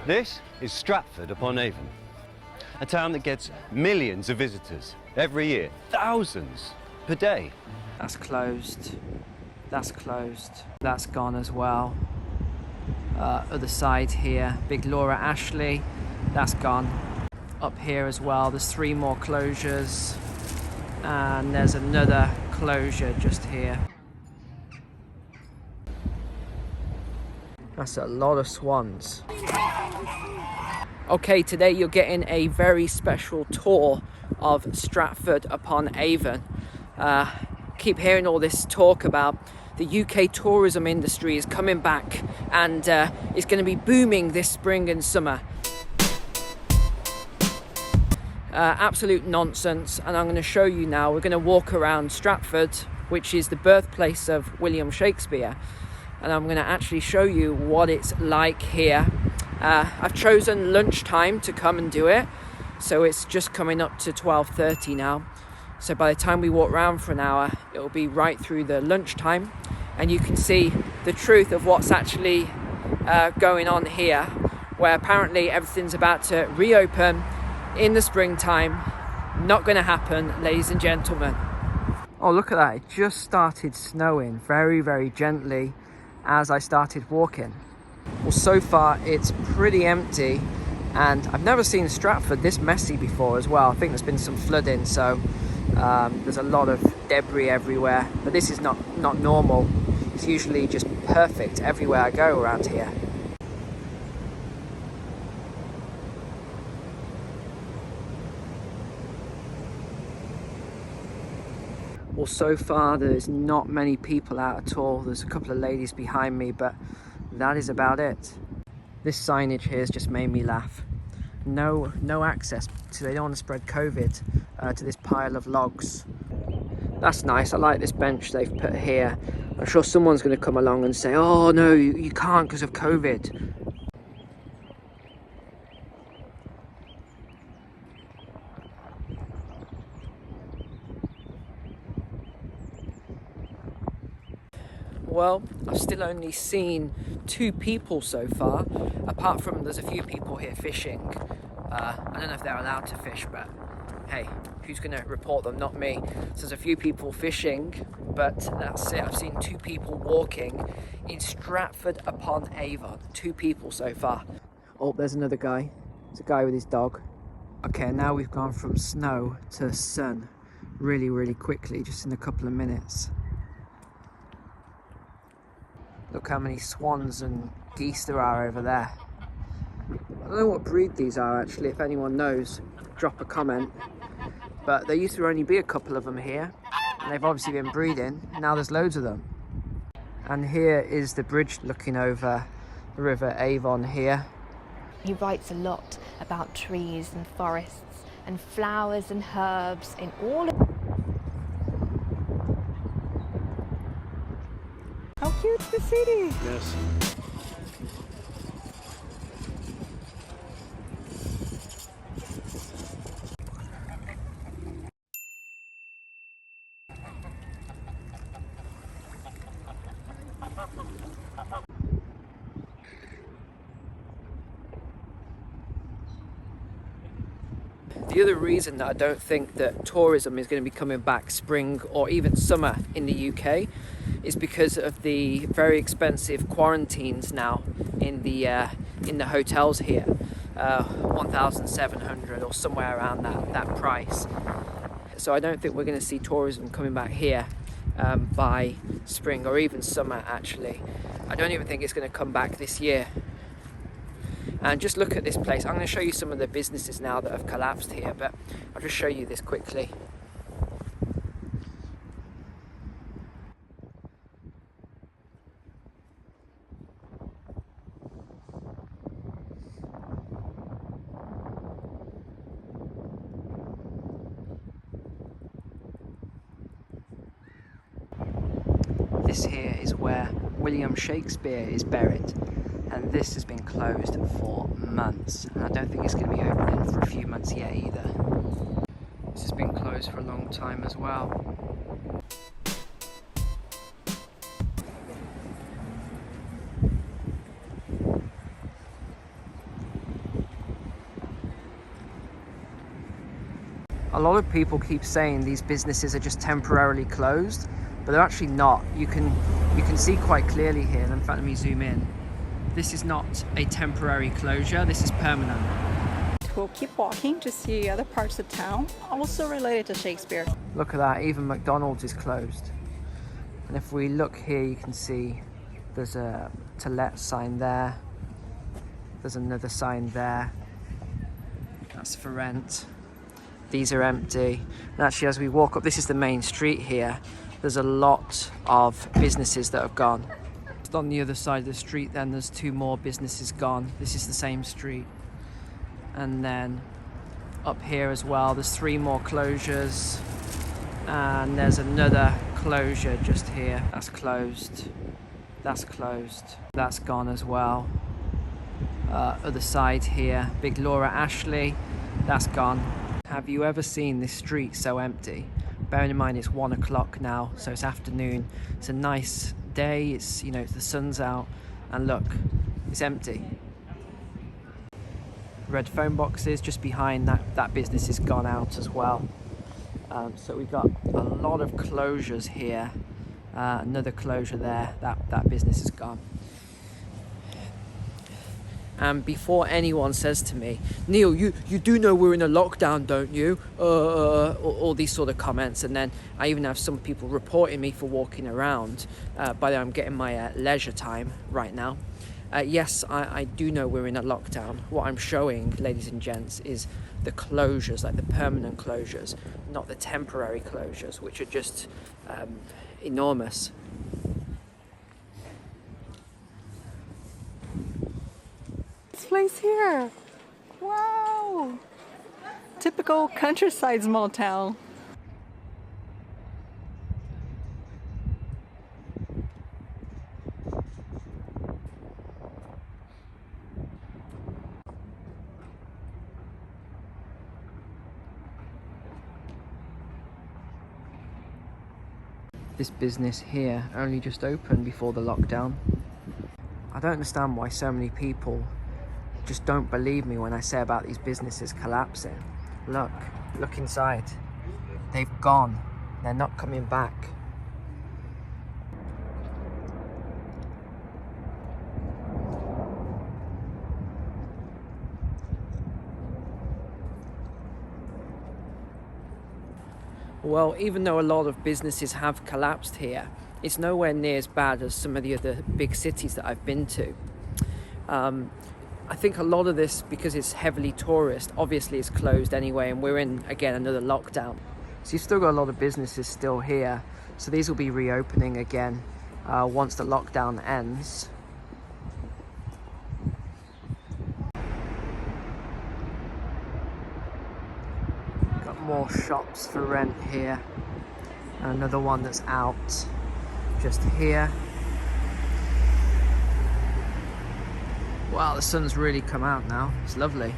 This is Stratford upon Avon, a town that gets millions of visitors every year, thousands per day. That's closed. That's closed. That's gone as well. Other side here, Big Laura Ashley, that's gone. Up here as well, there's 3 more closures, and there's another closure just here. That's a lot of swans. Okay, today you're getting a very special tour of Stratford upon Avon. Keep hearing all this talk about the UK tourism industry is coming back and it's going to be booming this spring and summer. Absolute nonsense, and I'm going to show you now. We're going to walk around Stratford, which is the birthplace of William Shakespeare, and I'm going to actually show you what it's like here. I've chosen lunchtime to come and do it, so it's just coming up to 12:30 now. So by the time we walk around for an hour, it'll be right through the lunchtime, and you can see the truth of what's actually going on here, where apparently everything's about to reopen in the springtime. Not going to happen, ladies and gentlemen. Oh, look at that. It just started snowing very, very gently as I started walking. Well, so far it's pretty empty, and I've never seen Stratford this messy before as well. I think there's been some flooding, so there's a lot of debris everywhere, but this is not normal. It's usually just perfect everywhere I go around here. Well, so far there's not many people out at all. There's a couple of ladies behind me, but that is about it. This signage here has just made me laugh. No access, so they don't want to spread COVID to this pile of logs. That's nice. I like this bench they've put here. I'm sure someone's going to come along and say, oh no, you can't because of COVID. Well, I've still only seen 2 people so far, apart from there's a few people here fishing. I don't know if they're allowed to fish, but hey, who's going to report them? Not me. So there's a few people fishing, but that's it. I've seen 2 people walking in Stratford upon Avon. 2 people so far. Oh, there's another guy. It's a guy with his dog. Okay, now we've gone from snow to sun really, really quickly, just in a couple of minutes. Look how many swans and geese there are over there. I don't know what breed these are actually. If anyone knows, drop a comment. But there used to only be a couple of them here, and they've obviously been breeding. Now there's loads of them. And here is the bridge looking over the River Avon here. He writes a lot about trees and forests and flowers and herbs in all of... How cute the city! Yes. The other reason that I don't think that tourism is going to be coming back spring or even summer in the UK is because of the very expensive quarantines now in the hotels here. 1,700 or somewhere around that price. So I don't think we're going to see tourism coming back here by spring or even summer actually. I don't even think it's going to come back this year. And just look at this place. I'm going to show you some of the businesses now that have collapsed here, but I'll just show you this quickly. This here is where William Shakespeare is buried, and this has been closed for months, and I don't think it's going to be opening for a few months yet either. This has been closed for a long time as well. A lot of people keep saying these businesses are just temporarily closed, but they're actually not. You can see quite clearly here. In fact, let me zoom in. This is not a temporary closure, this is permanent. We'll keep walking to see other parts of town, also related to Shakespeare. Look at that, even McDonald's is closed. And if we look here, you can see there's a to let sign there. There's another sign there. That's for rent. These are empty. And actually, as we walk up, this is the main street here. There's a lot of businesses that have gone. Just on the other side of the street, then there's 2 more businesses gone. This is the same street. And then up here as well, there's 3 more closures. And there's another closure just here. That's closed. That's closed. That's gone as well. Other side here, Big Laura Ashley, that's gone. Have you ever seen this street so empty? Bearing in mind it's 1 o'clock now, so it's afternoon. It's a nice day, it's, you know, the sun's out, and look, it's empty. Red phone boxes just behind that business is gone out as well. So we've got a lot of closures here. Another closure there, that business is gone. And before anyone says to me, Neil, you do know we're in a lockdown, don't you? All these sort of comments. And then I even have some people reporting me for walking around. By the way, I'm getting my leisure time right now. Yes, I do know we're in a lockdown. What I'm showing, ladies and gents, is the closures, like the permanent closures, not the temporary closures, which are just enormous. This place here. Wow. Typical countryside small town. This business here only just opened before the lockdown. I don't understand why so many people just don't believe me when I say about these businesses collapsing. Look inside. They've gone. They're not coming back. Well, even though a lot of businesses have collapsed here, it's nowhere near as bad as some of the other big cities that I've been to. I think a lot of this, because it's heavily tourist, obviously is closed anyway, and we're in, again, another lockdown. So you've still got a lot of businesses still here. So these will be reopening again once the lockdown ends. Got more shops for rent here. And another one that's out just here. Wow, the sun's really come out now. It's lovely.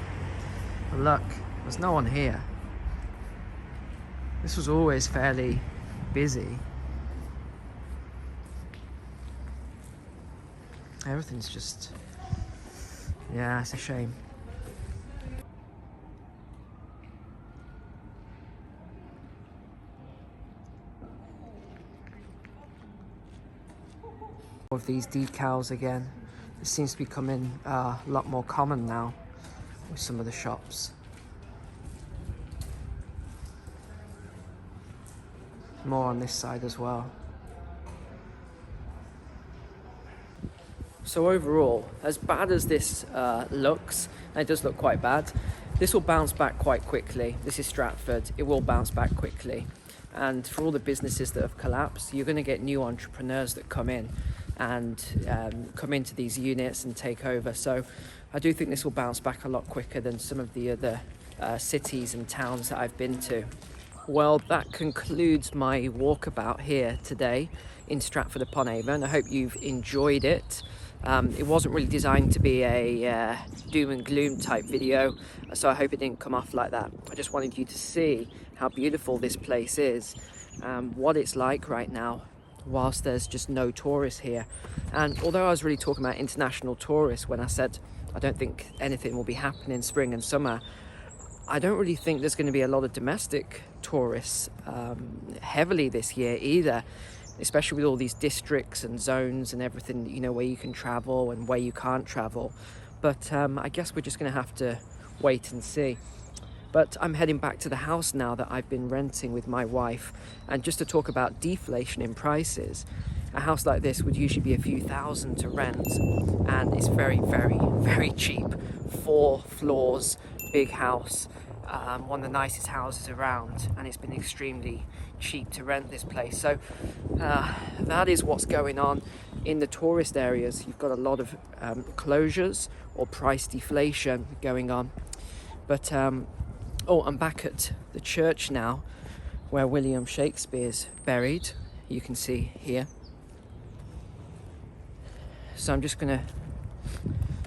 And look, there's no one here. This was always fairly busy. Everything's just... yeah, it's a shame. With these decals again. It seems to be becoming a lot more common now with some of the shops. More on this side as well. So overall, as bad as this looks, and it does look quite bad, this will bounce back quite quickly. This is Stratford, it will bounce back quickly. And for all the businesses that have collapsed, you're going to get new entrepreneurs that come in and come into these units and take over. So I do think this will bounce back a lot quicker than some of the other cities and towns that I've been to. Well, that concludes my walkabout here today in Stratford upon Avon. I hope you've enjoyed it. It wasn't really designed to be a doom and gloom type video, so I hope it didn't come off like that. I just wanted you to see how beautiful this place is, what it's like right now, whilst there's just no tourists here. And although I was really talking about international tourists when I said I don't think anything will be happening in spring and summer, I don't really think there's going to be a lot of domestic tourists heavily this year either, especially with all these districts and zones and everything, you know, where you can travel and where you can't travel. But I guess we're just going to have to wait and see. But I'm heading back to the house now that I've been renting with my wife, and just to talk about deflation in prices. A house like this would usually be a few thousand to rent, and it's very, very, very cheap. 4 floors, big house, one of the nicest houses around, and it's been extremely cheap to rent this place. So that is what's going on in the tourist areas. You've got a lot of closures or price deflation going on. But oh, I'm back at the church now where William Shakespeare's buried, you can see here. So I'm just gonna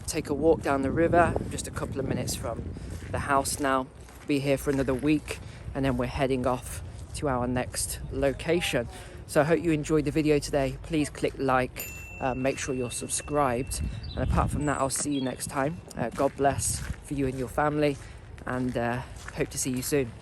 take a walk down the river, just a couple of minutes from the house now, be here for another week, and then we're heading off to our next location. So I hope you enjoyed the video today. Please click like, make sure you're subscribed, and apart from that, I'll see you next time. God bless for you and your family, and hope to see you soon.